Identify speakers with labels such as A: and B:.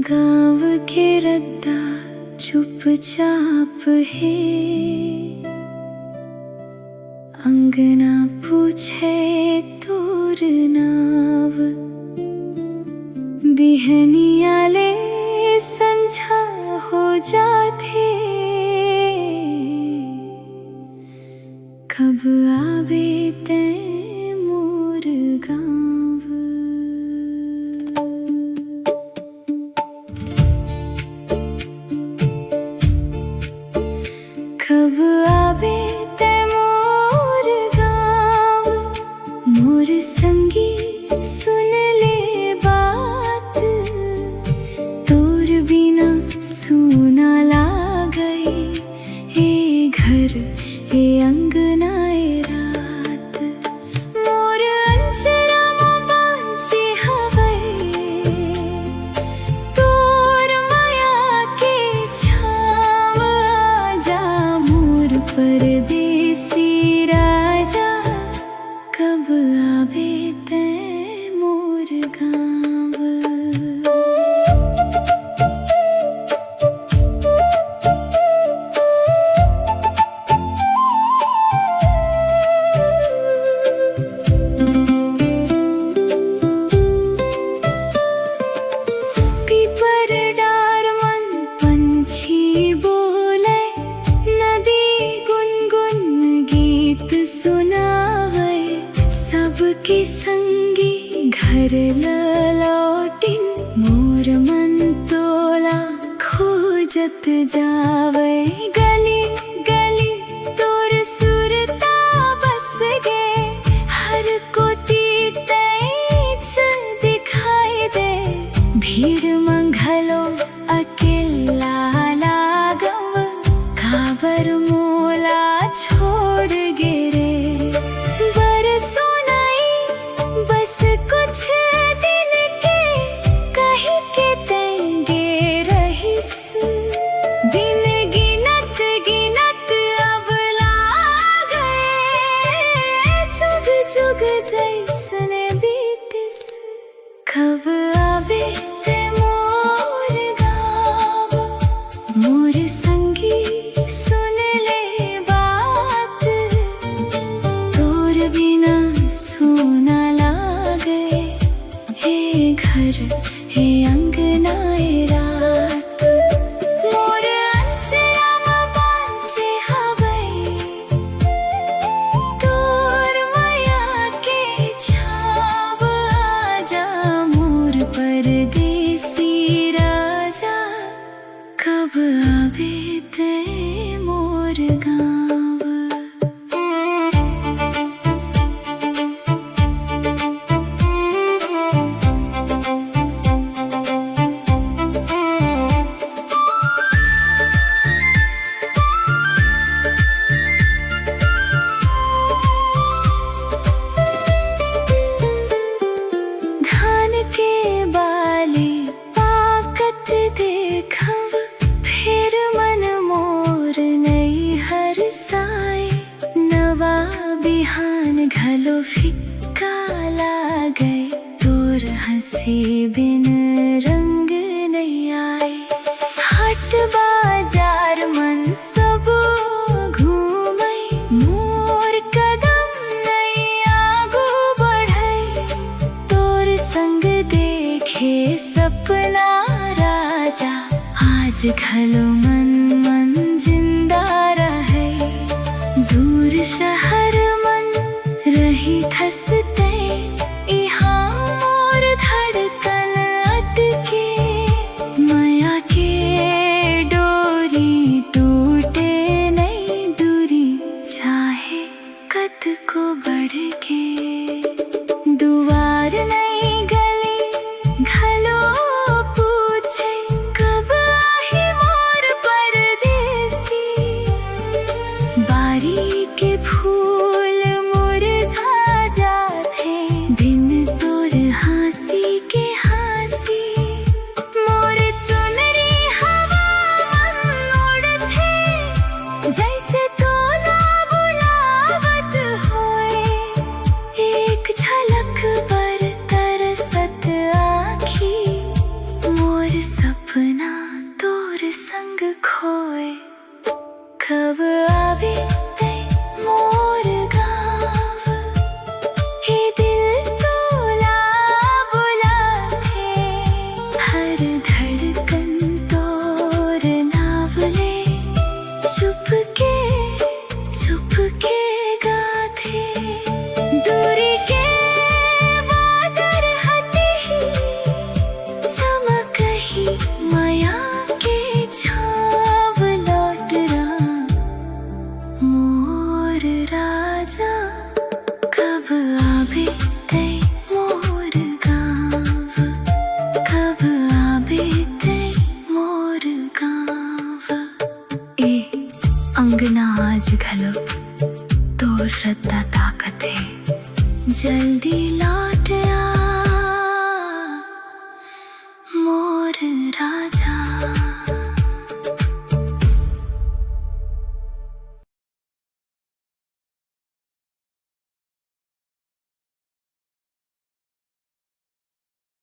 A: गाँव के रद्दा चुपचाप है, अंगना पूछे तोर नाव। बिहनियाले संझा हो जाथे, कब आवे ते मोर गाँव। कब आवे ते मोर गाँव, मोर संगी सुन ले बात। तोर बिना सूना लागे ए घर ए अंगना ए रात। मोर अंचरा में बांचे हवै, तोर माया के छाव आजा मोर परदेसी राजा। कब आवे ते मोर गाँव। पीपर डार मन पंछी बोले, नदी गुनगुन गीत सुनावे। सबके संगी घर लौटिन, मोर मन तोला खोजत जावे। गली गली तोर सुरता बस गे, हर कोती तैच दिखाई दे। भीड़ मंघलो अकेला लागव, काबर मोला छोड़ गिरे। बरसों नहीं बस कुछ दिन के, कहीं के तेंगे रहिस। दिन गिनत गिनत अब लागे, जुग जुग जैसने बीतिस। कब आवे ते मोर गाँव, मोर संगी सुन ले बात। तोर बिना सूना लागे हे घर हे अंगना ए रात। मोर अंचरा में बांचे हवै, तोर माया के छाव आजा मोर परदेसी राजा। कब आवे ते मोर गाँव। धान के बाली पाकत देखव, फिर मन मोर नई हर साए। नवा बिहान घलो फिक्का लागे, तोर हंसी बिन रंग नहीं आए। हट बाजार मन सब घूमै, मोर कदम नहीं आगू बढ़ै। तोर संग देखे सपना राजा, आज घलो मन मन जिंदा रहे। दूर शहर मन रही खसते, इहाँ मोर धड़कन अटके। माया के डोरी टूटे नहीं, दूरी चाहे कद को बढ़ के। दुआर नहीं गली घलो पूछे, कब आही मोर परदेसी। बारी के फूल मुरझा जाथे, बिन तोर हाँसी के हाँसी। मोर चुनरी हवा मन उड़थे, जैसे तोला बुलावत होए। एक झलक पर तरसत आँखी, मोर सब मोर राजा कब आबे ते मोर गाँव कब आबे ते मोर गाँव ए अंगना आज घलो तोर रत्ता ताकत है जल्दी ला